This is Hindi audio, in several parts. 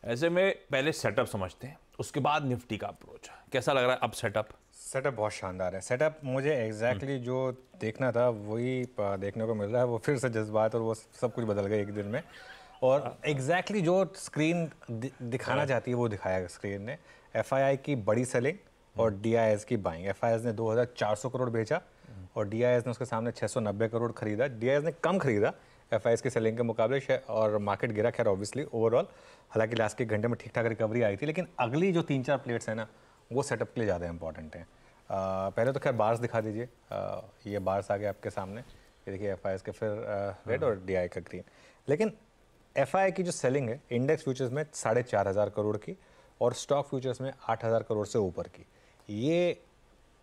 ऐसे में पहले सेटअप समझते हैं, उसके बाद निफ्टी का अप्रोच। कैसा लग रहा है अब सेटअप? सेटअप बहुत शानदार है। सेटअप मुझे एग्जैक्टली जो देखना था वही देखने को मिल रहा है। वो फिर से जज्बात और वो सब कुछ बदल गए एक दिन में, और एग्जैक्टली जो स्क्रीन दिखाना चाहती है वो दिखाया स्क्रीन ने। एफआईआई की बड़ी सेलिंग और डीआईएस की बाइंग। एफआईआई ने 2400 करोड़ बेचा और डीआईएस ने उसके सामने 690 करोड़ खरीदा। डीआईएस ने कम खरीदा एफआईआई की सेलिंग के मुकाबले, और मार्केट गिरा खैर ऑब्वियसली ओवरऑल। हालांकि लास्ट के घंटे में ठीक ठाक रिकवरी आई थी, लेकिन अगली जो 3-4 प्लेट्स हैं ना, वो सेटअप के लिए ज़्यादा इंपॉर्टेंट हैं। पहले तो खैर बार्स दिखा दीजिए। ये बार्स आ गए आपके सामने, ये देखिए एफआईआई के फिर रेड और डीआई का ग्रीन। लेकिन एफआईआई की जो सेलिंग है इंडेक्स फ्यूचर्स में 4500 करोड़ की और स्टॉक फ्यूचर्स में 8000 करोड़ से ऊपर की, ये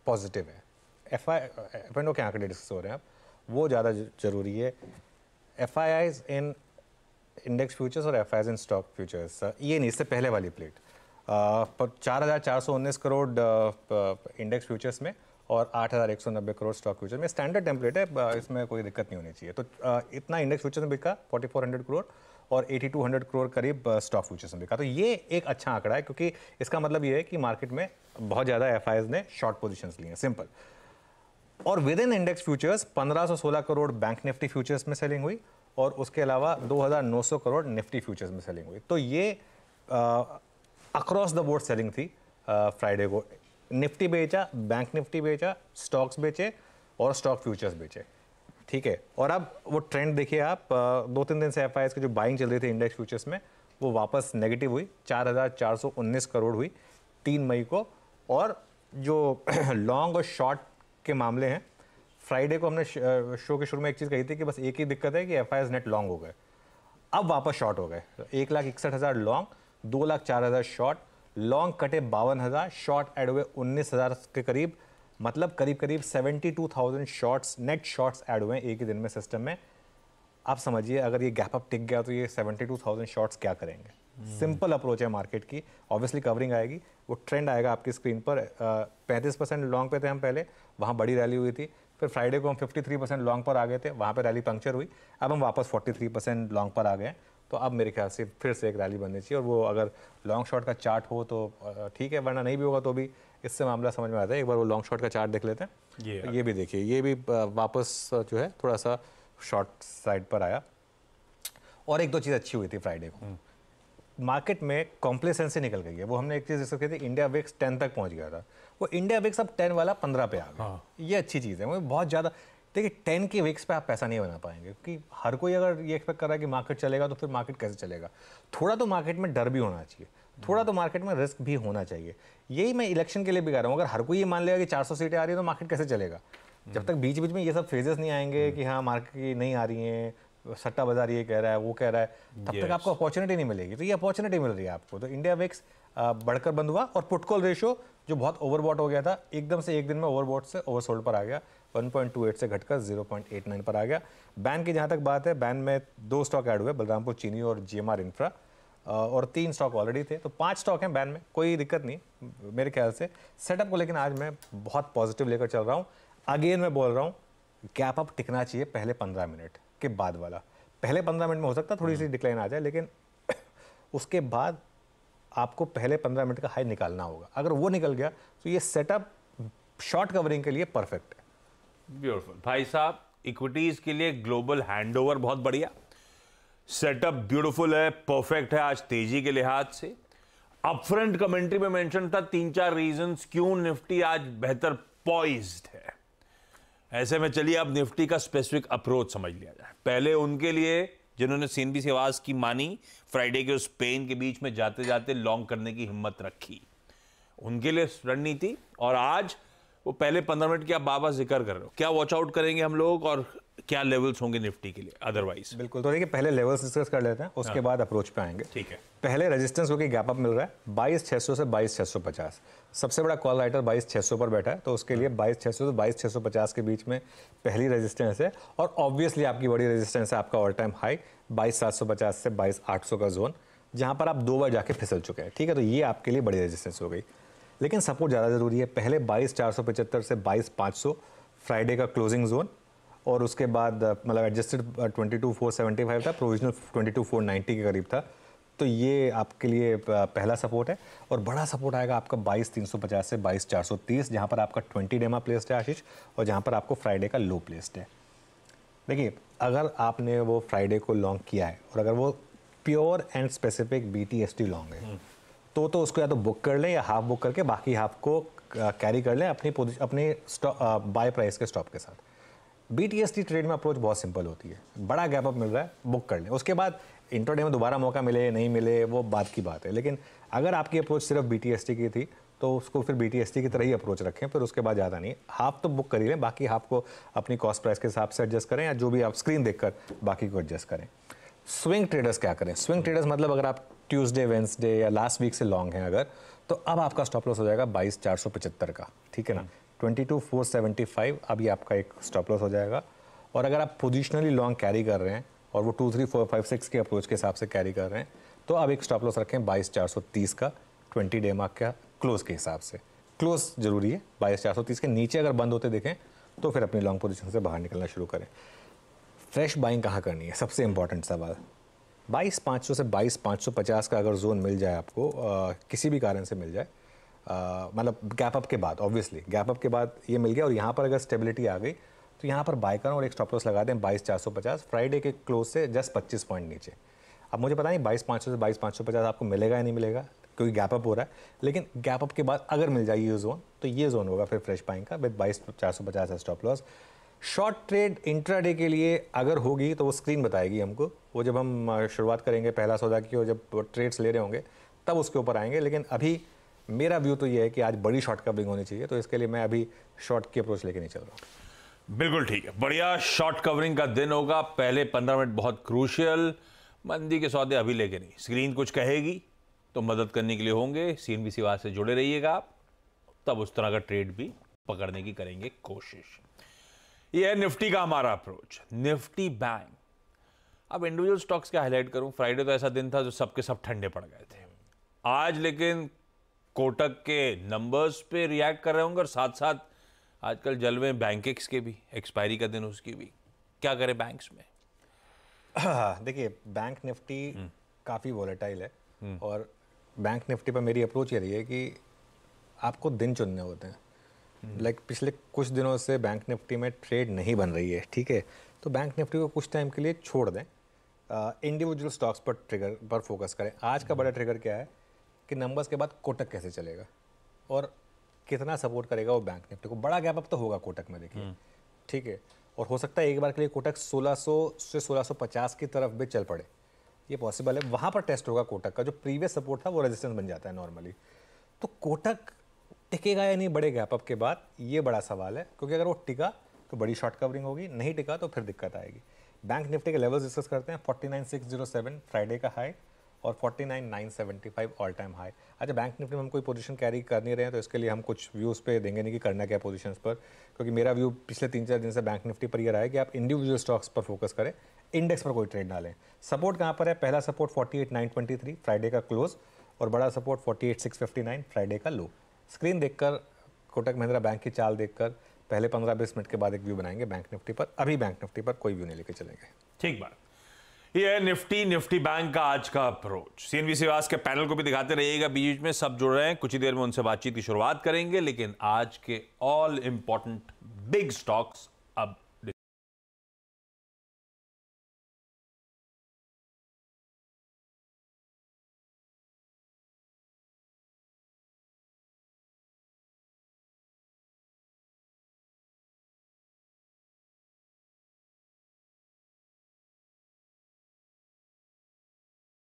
पॉजिटिव है। एफआईआई के आंकड़े डिस्कस हो रहे हैं अब, वो ज़्यादा ज़रूरी है। एफआईआईज इन इंडेक्स फ्यूचर्स और एफआईआईज इन स्टॉक फ्यूचर्स, ये नहीं, इससे पहले वाली प्लेट 4419 करोड़ इंडेक्स फ्यूचर्स में और 8190 करोड़ स्टॉक फ्यूचर में। स्टैंडर्ड टेम्पलेट है, इसमें कोई दिक्कत नहीं होनी चाहिए। तो इतना इंडेक्स फ्यूचर्स में बिका 4400 करोड़ और 8200 करोड़ करीब स्टॉक फ्यूचर्स में बिका। तो ये एक अच्छा आंकड़ा है, क्योंकि इसका मतलब ये है कि मार्केट में बहुत ज़्यादा एफआईआईज ने शॉर्ट पोजीशंस ली हैं, सिंपल। और with in index futures 1516 crore bank Nifty futures में सेलिंग हुई और उसके अलावा 2900 करोड़ निफ्टी फ्यूचर्स में सेलिंग हुई। तो ये अक्रॉस द बोर्ड सेलिंग थी फ्राइडे को। निफ्टी बेचा, बैंक निफ्टी बेचा, स्टॉक्स बेचे और स्टॉक फ्यूचर्स बेचे, ठीक है। और अब वो ट्रेंड देखिए आप, 2-3 दिन से एफआईआईज की जो बाइंग चल रही थी इंडेक्स फ्यूचर्स में, वो वापस नेगेटिव हुई, 4419 करोड़ हुई 3 मई को। और जो लॉन्ग और शॉर्ट के मामले हैं, फ्राइडे को हमने शो के शुरू में एक चीज़ कही थी कि बस एक ही दिक्कत है कि एफआईआईज नेट लॉन्ग हो गए, अब वापस शॉर्ट हो गए। 1,61,000 लॉन्ग, 2,04,000 शॉर्ट। लॉन्ग कटे 52,000, शॉर्ट ऐड हुए 19,000 के करीब, मतलब करीब करीब 72,000 शॉर्ट्स, नेट शॉर्ट्स ऐड हुए एक ही दिन में सिस्टम में। आप समझिए अगर ये गैप अप टिक गया तो ये 72,000 शॉर्ट्स क्या करेंगे। सिंपल अप्रोच है मार्केट की, ऑब्वियसली कवरिंग आएगी, वो ट्रेंड आएगा आपकी स्क्रीन पर। 35% लॉन्ग पे थे हम पहले, वहाँ बड़ी रैली हुई थी। फिर फ्राइडे को हम 53% लॉन्ग पर आ गए थे, वहाँ पे रैली पंक्चर हुई। अब हम वापस 43% लॉन्ग पर आ गए। तो अब मेरे ख्याल से फिर से एक रैली बननी चाहिए, और वो अगर लॉन्ग शॉट का चार्ट हो तो ठीक है, वरना नहीं भी होगा तो भी इससे मामला समझ में आता है। एक बार वो लॉन्ग शॉट का चार्ट देख लेते हैं। ये भी देखिए, ये भी वापस जो है थोड़ा सा शॉर्ट साइड पर आया। और एक दो चीज़ अच्छी हुई थी फ्राइडे को, मार्केट में कॉम्प्लेसेंसी निकल गई है। वो हमने एक चीज़ डिस्कस की थी, इंडिया विक्स 10 तक पहुंच गया था, वो इंडिया विक्स अब 10 वाला 15 पे आ गया। ये अच्छी चीज़ है। वो बहुत ज़्यादा, देखिए 10 के विक्स पे आप पैसा नहीं बना पाएंगे, क्योंकि हर कोई अगर ये एक्सपेक्ट कर रहा है कि मार्केट चलेगा तो फिर मार्केट कैसे चलेगा। थोड़ा तो मार्केट में डर भी होना चाहिए, थोड़ा तो मार्केट में रिस्क भी होना चाहिए। यही मैं इलेक्शन के लिए भी कह रहा हूँ। अगर हर कोई ये मान लेगा कि 400 सीटें आ रही है तो मार्केट कैसे चलेगा। जब तक बीच बीच में ये सब फेजेस नहीं आएंगे कि हाँ मार्केट की नहीं आ रही हैं, सट्टा बाजार ये कह रहा है वो कह रहा है, तब तक आपको अपॉर्चुनिटी नहीं मिलेगी। तो ये अपॉर्चुनिटी मिल रही है आपको। तो इंडिया विक्स बढ़कर बंद हुआ, और पुट कॉल रेशियो जो बहुत ओवरबॉट हो गया था, एकदम से एक दिन में ओवरबॉट से ओवरसोल्ड पर आ गया। 1.28 से घटकर 0.89 पर आ गया। बैन की जहाँ तक बात है, बैन में 2 स्टॉक ऐड हुए, बलरामपुर चीनी और जीएमआर इंफ्रा, और 3 स्टॉक ऑलरेडी थे, तो 5 स्टॉक हैं बैन में, कोई दिक्कत नहीं मेरे ख्याल से सेटअप को। लेकिन आज मैं बहुत पॉजिटिव लेकर चल रहा हूँ। अगेन मैं बोल रहा हूँ, गैप अप टिकना चाहिए पहले 15 मिनट के बाद वाला। पहले 15 मिनट में हो सकता है थोड़ी सी डिक्लाइन आ जाए, लेकिन उसके बाद आपको पहले 15 मिनट का हाई निकालना होगा। अगर वो निकल गया तो ये सेटअप शॉर्ट कवरिंग के लिए परफेक्ट है। ब्यूटीफुल भाई साहब, इक्विटीज के लिए ग्लोबल हैंडओवर बहुत बढ़िया, सेटअप ब्यूटीफुल है, परफेक्ट है आज तेजी के लिहाज से। अपफ्रंट कमेंट्री में मेंशन था 3-4 रीजंस क्यों निफ्टी आज बेहतर पॉइज्ड है। ऐसे में चलिए अब निफ्टी का स्पेसिफिक अप्रोच समझ लिया जाए। पहले उनके लिए जिन्होंने सीएनबी की आवाज की मानी, फ्राइडे के उस पेन के बीच में जाते जाते लॉन्ग करने की हिम्मत रखी, उनके लिए रणनीति। और आज वो पहले 15 मिनट की आप बाबा जिक्र कर रहे हो, क्या वॉच आउट करेंगे हम लोग और क्या लेवल्स होंगे निफ्टी के लिए अदरवाइज? बिल्कुल, तो देखिए पहले लेवल्स डिस्कस कर लेते हैं, उसके बाद अप्रोच पे आएंगे। ठीक है। पहले रेजिस्टेंस होकर गैप अप मिल रहा है 22,600 से 22,650। सबसे बड़ा कॉल राइटर 22,600 पर बैठा है, तो उसके लिए 22,600 से 22,650 के बीच में पहली रेजिस्टेंस है। और ऑब्वियसली आपकी बड़ी रेजिस्टेंस है आपका ऑल टाइम हाई 22,750 से 22,800 का जोन, जहां पर आप 2 बार जाके फिसल चुके हैं। ठीक है, तो ये आपके लिए बड़ी रेजिस्टेंस हो गई। लेकिन सपोर्ट ज़्यादा ज़रूरी है। पहले 22,475 से 22,500 फ्राइडे का क्लोजिंग जोन, और उसके बाद मतलब एडजस्टेड 22,475 था, प्रोविजनल 22,490 के करीब था। तो ये आपके लिए पहला सपोर्ट है। और बड़ा सपोर्ट आएगा आपका 22,350 से 22,430, जहाँ पर आपका 20 डेमा प्लेस्ड है आशीष, और जहाँ पर आपको फ्राइडे का लो प्लेस्ड है। देखिए, अगर आपने वो फ्राइडे को लॉन्ग किया है और अगर वो pure and specific BTST long है, तो उसको या तो बुक कर लें या हाफ बुक करके बाकी हाफ को कैरी कर लें अपने बाय प्राइस के स्टॉप के साथ। BTST ट्रेड में अप्रोच बहुत सिंपल होती है, बड़ा गैप अप मिल रहा है, बुक कर लें। उसके बाद इंट्राडे में दोबारा मौका मिले नहीं मिले वो बात की बात है, लेकिन अगर आपकी अप्रोच सिर्फ BTST की थी तो उसको फिर BTST की तरह ही अप्रोच रखें, फिर उसके बाद ज़्यादा नहीं, हाफ तो बुक कर ही लें, बाकी हाफ को अपनी कॉस्ट प्राइस के हिसाब से एडजस्ट करें, या जो भी आप स्क्रीन देखकर बाकी को एडजस्ट करें। स्विंग ट्रेडर्स क्या करें? स्विंग ट्रेडर्स मतलब अगर आप ट्यूसडे वेंसडे या लास्ट वीक से लॉन्ग हैं अगर, तो अब आपका स्टॉप लॉस हो जाएगा 22,475 का, ठीक है ना। 22,475 अभी आपका एक स्टॉप लॉस हो जाएगा। और अगर आप पोजिशनली लॉन्ग कैरी कर रहे हैं और वो 2, 3, 4, 5, 6 के अप्रोच के हिसाब से कैरी कर रहे हैं, तो अब एक स्टॉप लॉस रखें 22,430 का 20 डे मार्क का क्लोज के हिसाब से। क्लोज जरूरी है, 22,430 के नीचे अगर बंद होते देखें तो फिर अपनी लॉन्ग पोजीशन से बाहर निकलना शुरू करें। फ्रेश बाइंग कहाँ करनी है, सबसे इंपॉर्टेंट सवाल। 22,500 से 22,550 का अगर जोन मिल जाए आपको, किसी भी कारण से मिल जाए, मतलब गैप अप के बाद, ऑब्वियसली गैप अप के बाद ये मिल गया और यहाँ पर अगर स्टेबिलिटी आ गई तो यहाँ पर बाय करें और एक स्टॉप लॉस लगा दें 22,450, फ्राइडे के क्लोज से जस्ट 25 पॉइंट नीचे। अब मुझे पता नहीं 22,500 से 22,550 आपको मिलेगा या नहीं मिलेगा, क्योंकि गैप अप हो रहा है, लेकिन गैप अप के बाद अगर मिल जाए ये जोन, तो ये जोन होगा फिर फ्रेश बाइंग का विद 22,450 है stop loss. Short trade intraday के लिए अगर होगी तो वो स्क्रीन बताएगी हमको, वो जब हम शुरुआत करेंगे पहला सौदा की और जब ट्रेड्स ले रहे होंगे तब उसके ऊपर आएंगे। लेकिन अभी मेरा व्यू तो ये है कि आज बड़ी शॉर्ट कवरिंग होनी चाहिए, तो इसके लिए मैं अभी शॉर्ट की अप्रोच लेके नहीं चल रहा हूँ। बिल्कुल ठीक है, बढ़िया शॉर्ट कवरिंग का दिन होगा। पहले 15 मिनट बहुत क्रूशियल, मंदी के सौदे अभी लेके नहीं। स्क्रीन कुछ कहेगी तो मदद करने के लिए होंगे, CNBC आवाज से जुड़े रहिएगा आप, तब उस तरह का ट्रेड भी पकड़ने की करेंगे कोशिश। ये है निफ्टी का हमारा अप्रोच, निफ्टी बैंक। अब इंडिविजुअल स्टॉक्स का हाईलाइट करूं, फ्राइडे तो ऐसा दिन था जो सबके सब ठंडे पड़ गए थे। आज लेकिन कोटक के नंबर्स पे रिएक्ट कर रहे होंगे और साथ साथ आजकल जलवे बैंकेक्स के भी, एक्सपायरी का दिन उसकी भी। क्या करें बैंक्स में? देखिए, बैंक निफ्टी काफ़ी वॉलेटाइल है और बैंक निफ्टी पर मेरी अप्रोच ये रही है कि आपको दिन चुनने होते हैं। लाइक पिछले कुछ दिनों से बैंक निफ्टी में ट्रेड नहीं बन रही है, ठीक है, तो बैंक निफ्टी को कुछ टाइम के लिए छोड़ दें, इंडिविजुअल स्टॉक्स पर ट्रिगर पर फोकस करें। आज का बड़ा ट्रिगर क्या है कि नंबर्स के बाद कोटक कैसे चलेगा और कितना सपोर्ट करेगा वो बैंक निफ्टी को। बड़ा गैप अप तो होगा कोटक में, देखिए, ठीक है, और हो सकता है एक बार के लिए कोटक 1600 से 1650 की तरफ भी चल पड़े, ये पॉसिबल है। वहाँ पर टेस्ट होगा कोटक का, जो प्रीवियस सपोर्ट था वो रेजिस्टेंस बन जाता है नॉर्मली। तो कोटक टिकेगा या नहीं बड़े गैप अप के बाद, ये बड़ा सवाल है, क्योंकि अगर वो टिका तो बड़ी शॉर्ट कवरिंग होगी, नहीं टिका तो फिर दिक्कत आएगी। बैंक निफ्टी के लेवल्स डिस्कस करते हैं। 49,607 फ्राइडे का हाई और 49,975 ऑल टाइम हाई। अच्छा, बैंक निफ्टी में हम कोई पोजीशन कैरी कर नहीं रहे हैं, तो इसके लिए हम कुछ व्यूज़ पे देंगे नहीं कि करना क्या पोजीशंस पर, क्योंकि मेरा व्यू पिछले 3-4 दिन से बैंक निफ्टी पर यह रहा है कि आप इंडिविजुअल स्टॉक्स पर फोकस करें, इंडेक्स पर कोई ट्रेड ना लें। सपोर्ट कहाँ पर है? पहला सपोर्ट 48,923 फ्राइडे का क्लोज और बड़ा सपोर्ट 48,659 फ्राइडे का लो। स्क्रीन देखकर, कोटक महिंद्रा बैंक की चाल देखकर पहले 15-20 मिनट के बाद एक व्यू बनाएंगे बैंक निफ्टी पर। अभी बैंक निफ्टी पर कोई व्यू नहीं लेके चलेंगे। ठीक बात। ये है निफ्टी बैंक का आज का अप्रोच। CNBC आवाज के पैनल को भी दिखाते रहिएगा, बीच में सब जुड़ रहे हैं, कुछ ही देर में उनसे बातचीत की शुरुआत करेंगे। लेकिन आज के ऑल इंपॉर्टेंट बिग स्टॉक्स